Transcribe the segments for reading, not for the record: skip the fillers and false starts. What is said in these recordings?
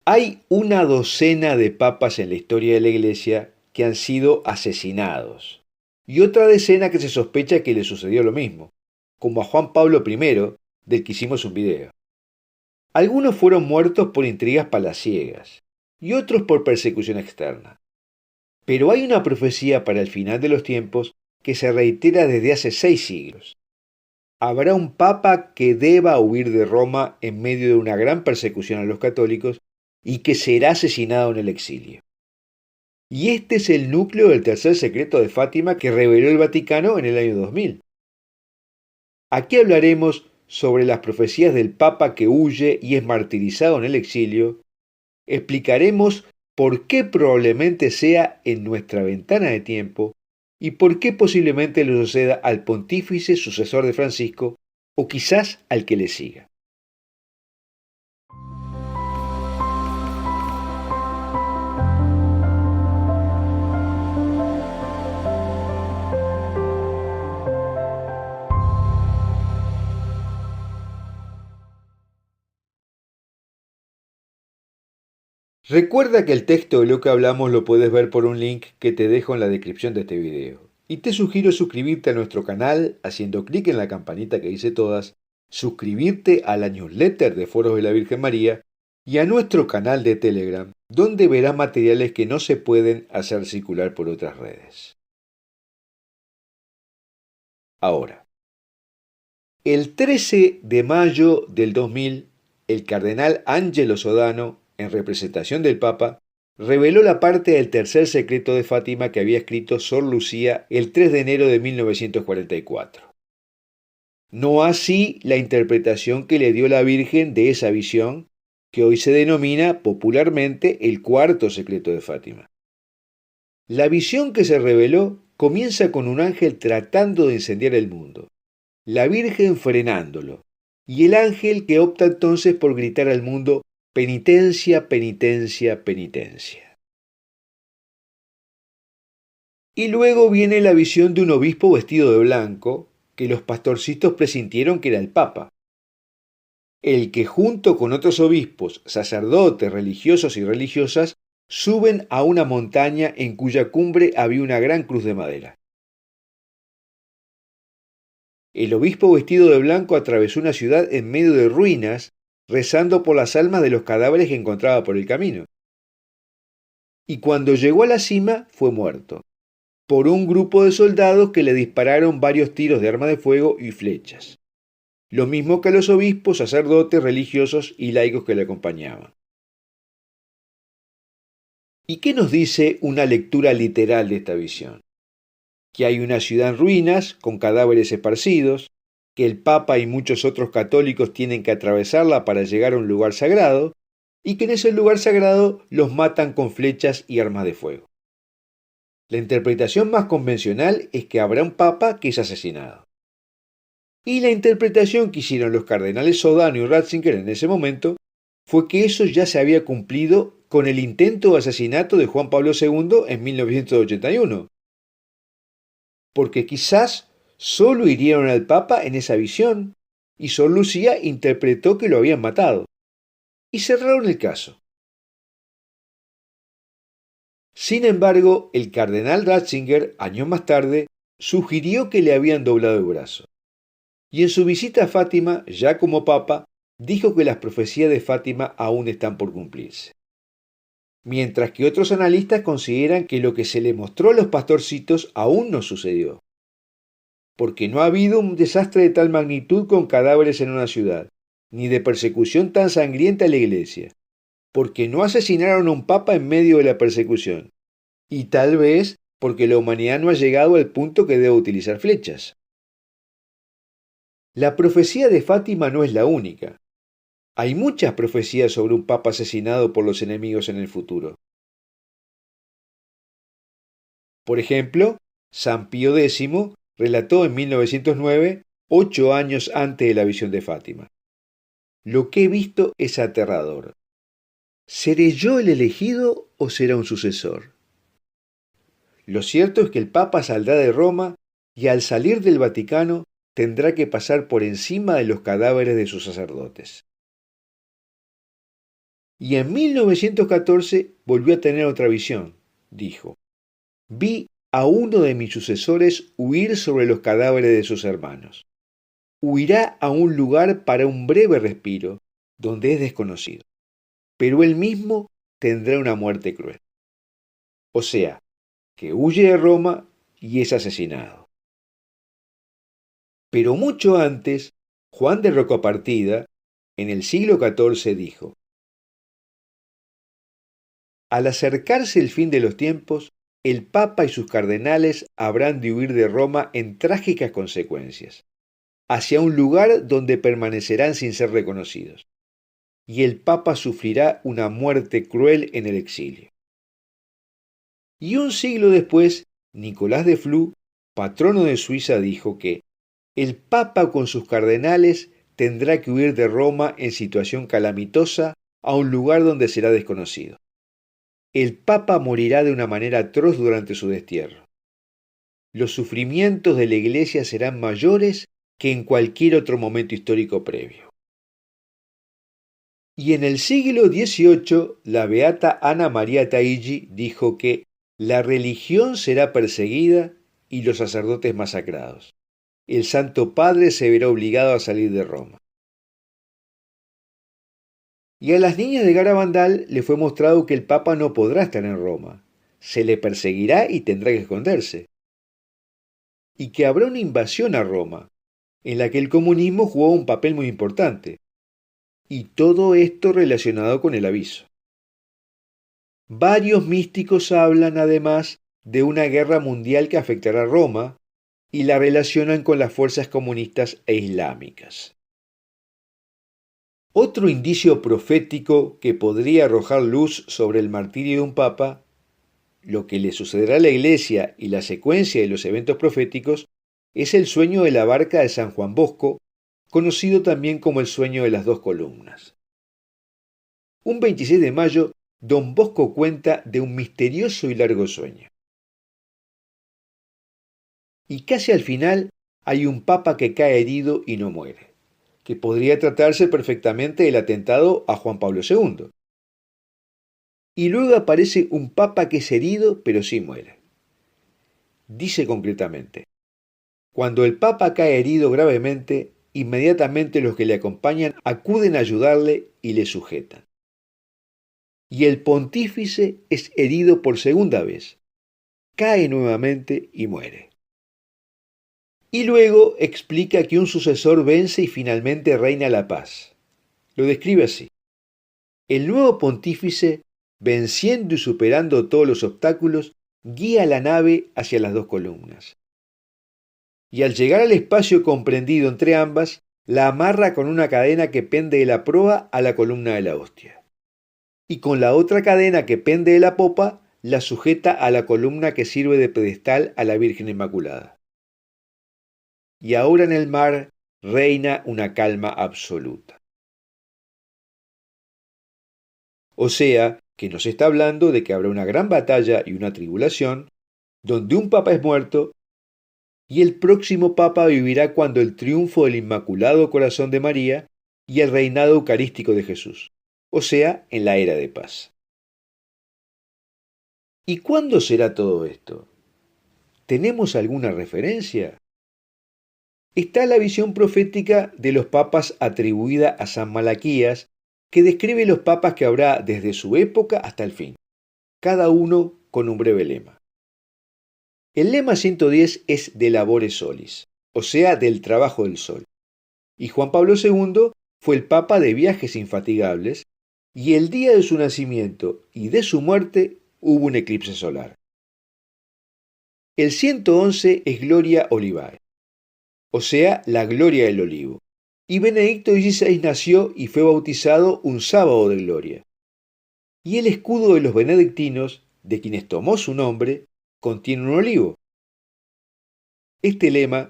Hay una docena de papas en la historia de la Iglesia que han sido asesinados, y otra decena que se sospecha que le sucedió lo mismo, como a Juan Pablo I, del que hicimos un video. Algunos fueron muertos por intrigas palaciegas, y otros por persecución externa. Pero hay una profecía para el final de los tiempos que se reitera desde hace 6 siglos. Habrá un papa que deba huir de Roma en medio de una gran persecución a los católicos y que será asesinado en el exilio. Y este es el núcleo del tercer secreto de Fátima que reveló el Vaticano en el año 2000. Aquí hablaremos sobre las profecías del papa que huye y es martirizado en el exilio. Explicaremos por qué probablemente sea en nuestra ventana de tiempo y por qué posiblemente le suceda al pontífice sucesor de Francisco o quizás al que le siga. Recuerda que el texto de lo que hablamos lo puedes ver por un link que te dejo en la descripción de este video. Y te sugiero suscribirte a nuestro canal haciendo clic en la campanita que dice todas, suscribirte a la newsletter de Foros de la Virgen María y a nuestro canal de Telegram, donde verás materiales que no se pueden hacer circular por otras redes. Ahora, el 13 de mayo del 2000, el cardenal Angelo Sodano, en representación del Papa, reveló la parte del tercer secreto de Fátima que había escrito Sor Lucía el 3 de enero de 1944. No así la interpretación que le dio la Virgen de esa visión, que hoy se denomina popularmente el cuarto secreto de Fátima. La visión que se reveló comienza con un ángel tratando de incendiar el mundo, la Virgen frenándolo, y el ángel que opta entonces por gritar al mundo: penitencia, penitencia, penitencia. Y luego viene la visión de un obispo vestido de blanco, que los pastorcitos presintieron que era el Papa, el que junto con otros obispos, sacerdotes, religiosos y religiosas, suben a una montaña en cuya cumbre había una gran cruz de madera. El obispo vestido de blanco atravesó una ciudad en medio de ruinas, rezando por las almas de los cadáveres que encontraba por el camino. Y cuando llegó a la cima fue muerto por un grupo de soldados que le dispararon varios tiros de arma de fuego y flechas, lo mismo que a los obispos, sacerdotes, religiosos y laicos que le acompañaban. ¿Y qué nos dice una lectura literal de esta visión? Que hay una ciudad en ruinas, con cadáveres esparcidos, que el Papa y muchos otros católicos tienen que atravesarla para llegar a un lugar sagrado, y que en ese lugar sagrado los matan con flechas y armas de fuego. La interpretación más convencional es que habrá un papa que es asesinado. Y la interpretación que hicieron los cardenales Sodano y Ratzinger en ese momento fue que eso ya se había cumplido con el intento de asesinato de Juan Pablo II en 1981. Porque quizás solo hirieron al papa en esa visión y Sor Lucía interpretó que lo habían matado. Y cerraron el caso. Sin embargo, el cardenal Ratzinger, años más tarde, sugirió que le habían doblado el brazo. Y en su visita a Fátima, ya como papa, dijo que las profecías de Fátima aún están por cumplirse. Mientras que otros analistas consideran que lo que se le mostró a los pastorcitos aún no sucedió. Porque no ha habido un desastre de tal magnitud con cadáveres en una ciudad, ni de persecución tan sangrienta a la iglesia, porque no asesinaron a un papa en medio de la persecución, y tal vez porque la humanidad no ha llegado al punto que deba utilizar flechas. La profecía de Fátima no es la única. Hay muchas profecías sobre un papa asesinado por los enemigos en el futuro. Por ejemplo, San Pío X relató en 1909, 8 años antes de la visión de Fátima: lo que he visto es aterrador. ¿Seré yo el elegido o será un sucesor? Lo cierto es que el Papa saldrá de Roma y al salir del Vaticano tendrá que pasar por encima de los cadáveres de sus sacerdotes. Y en 1914 volvió a tener otra visión. Dijo: vi a uno de mis sucesores huir sobre los cadáveres de sus hermanos. Huirá a un lugar para un breve respiro, donde es desconocido, pero él mismo tendrá una muerte cruel. O sea, que huye de Roma y es asesinado. Pero mucho antes, Juan de Rocapartida, en el siglo XIV, dijo: al acercarse el fin de los tiempos, el Papa y sus cardenales habrán de huir de Roma en trágicas consecuencias, hacia un lugar donde permanecerán sin ser reconocidos, y el Papa sufrirá una muerte cruel en el exilio. Y un siglo después, Nicolás de Flu, patrono de Suiza, dijo que el Papa con sus cardenales tendrá que huir de Roma en situación calamitosa a un lugar donde será desconocido. El Papa morirá de una manera atroz durante su destierro. Los sufrimientos de la Iglesia serán mayores que en cualquier otro momento histórico previo. Y en el siglo XVIII, la beata Ana María Taigi dijo que la religión será perseguida y los sacerdotes masacrados. El Santo Padre se verá obligado a salir de Roma. Y a las niñas de Garabandal le fue mostrado que el Papa no podrá estar en Roma. Se le perseguirá y tendrá que esconderse. Y que habrá una invasión a Roma, en la que el comunismo jugó un papel muy importante. Y todo esto relacionado con el aviso. Varios místicos hablan además de una guerra mundial que afectará a Roma y la relacionan con las fuerzas comunistas e islámicas. Otro indicio profético que podría arrojar luz sobre el martirio de un papa, lo que le sucederá a la Iglesia y la secuencia de los eventos proféticos, es el sueño de la barca de San Juan Bosco, conocido también como el sueño de las dos columnas. Un 26 de mayo, don Bosco cuenta de un misterioso y largo sueño. Y casi al final hay un papa que cae herido y no muere, que podría tratarse perfectamente del atentado a Juan Pablo II. Y luego aparece un papa que es herido pero sí muere. Dice concretamente: cuando el papa cae herido gravemente, inmediatamente los que le acompañan acuden a ayudarle y le sujetan. Y el pontífice es herido por segunda vez, cae nuevamente y muere. Y luego explica que un sucesor vence y finalmente reina la paz. Lo describe así: el nuevo pontífice, venciendo y superando todos los obstáculos, guía la nave hacia las dos columnas. Y al llegar al espacio comprendido entre ambas, la amarra con una cadena que pende de la proa a la columna de la hostia. Y con la otra cadena que pende de la popa, la sujeta a la columna que sirve de pedestal a la Virgen Inmaculada. Y ahora en el mar reina una calma absoluta. O sea, que nos está hablando de que habrá una gran batalla y una tribulación, donde un papa es muerto, y el próximo papa vivirá cuando el triunfo del Inmaculado Corazón de María y el reinado eucarístico de Jesús, o sea, en la era de paz. ¿Y cuándo será todo esto? ¿Tenemos alguna referencia? Está la visión profética de los papas atribuida a San Malaquías, que describe los papas que habrá desde su época hasta el fin, cada uno con un breve lema. El lema 110 es de labore solis, o sea, del trabajo del sol. Y Juan Pablo II fue el papa de viajes infatigables, y el día de su nacimiento y de su muerte hubo un eclipse solar. El 111 es Gloria Olivae, o sea, la gloria del olivo. Y Benedicto XVI nació y fue bautizado un sábado de gloria. Y el escudo de los benedictinos, de quienes tomó su nombre, contiene un olivo. Este lema,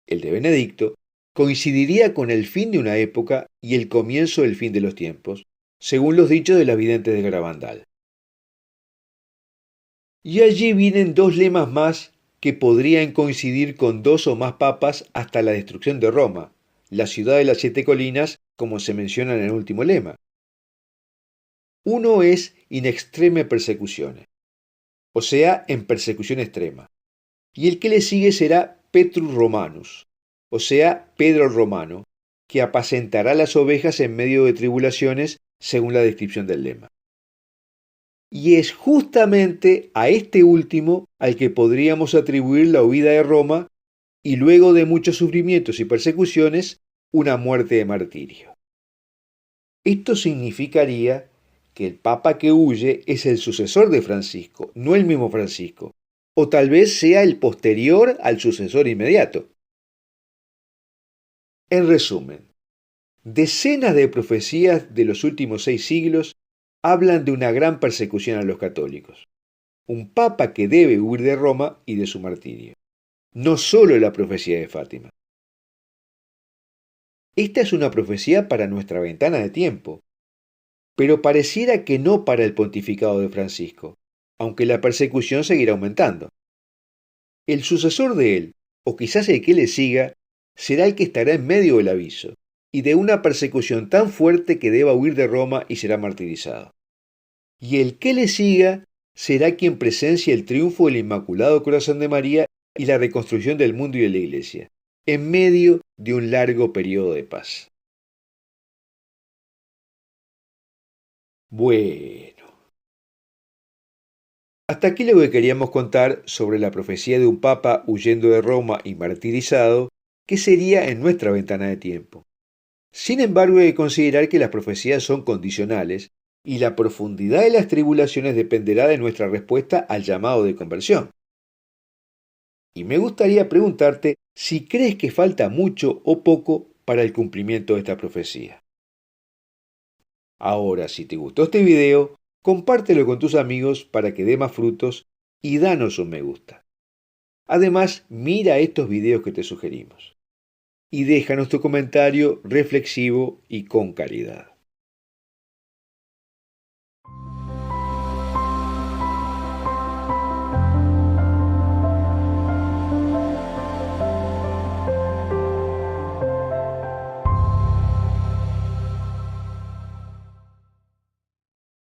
el de Benedicto, coincidiría con el fin de una época y el comienzo del fin de los tiempos, según los dichos de las videntes de Garabandal. Y allí vienen dos lemas más que podrían coincidir con dos o más papas hasta la destrucción de Roma, la ciudad de las siete colinas, como se menciona en el último lema. Uno es in extreme persecutione, o sea, en persecución extrema. Y el que le sigue será Petrus Romanus, o sea, Pedro el Romano, que apacentará las ovejas en medio de tribulaciones, según la descripción del lema. Y es justamente a este último al que podríamos atribuir la huida de Roma y luego de muchos sufrimientos y persecuciones, una muerte de martirio. Esto significaría que el papa que huye es el sucesor de Francisco, no el mismo Francisco, o tal vez sea el posterior al sucesor inmediato. En resumen, decenas de profecías de los últimos 6 siglos hablan de una gran persecución a los católicos, un papa que debe huir de Roma y de su martirio, no solo la profecía de Fátima. Esta es una profecía para nuestra ventana de tiempo, pero pareciera que no para el pontificado de Francisco, aunque la persecución seguirá aumentando. El sucesor de él, o quizás el que le siga, será el que estará en medio del aviso, y de una persecución tan fuerte que deba huir de Roma y será martirizado. Y el que le siga será quien presencie el triunfo del Inmaculado Corazón de María y la reconstrucción del mundo y de la Iglesia, en medio de un largo periodo de paz. Bueno, hasta aquí lo que queríamos contar sobre la profecía de un papa huyendo de Roma y martirizado, que sería en nuestra ventana de tiempo. Sin embargo, hay que considerar que las profecías son condicionales y la profundidad de las tribulaciones dependerá de nuestra respuesta al llamado de conversión. Y me gustaría preguntarte si crees que falta mucho o poco para el cumplimiento de esta profecía. Ahora, si te gustó este video, compártelo con tus amigos para que dé más frutos y danos un me gusta. Además, mira estos videos que te sugerimos y déjanos tu comentario reflexivo y con calidad.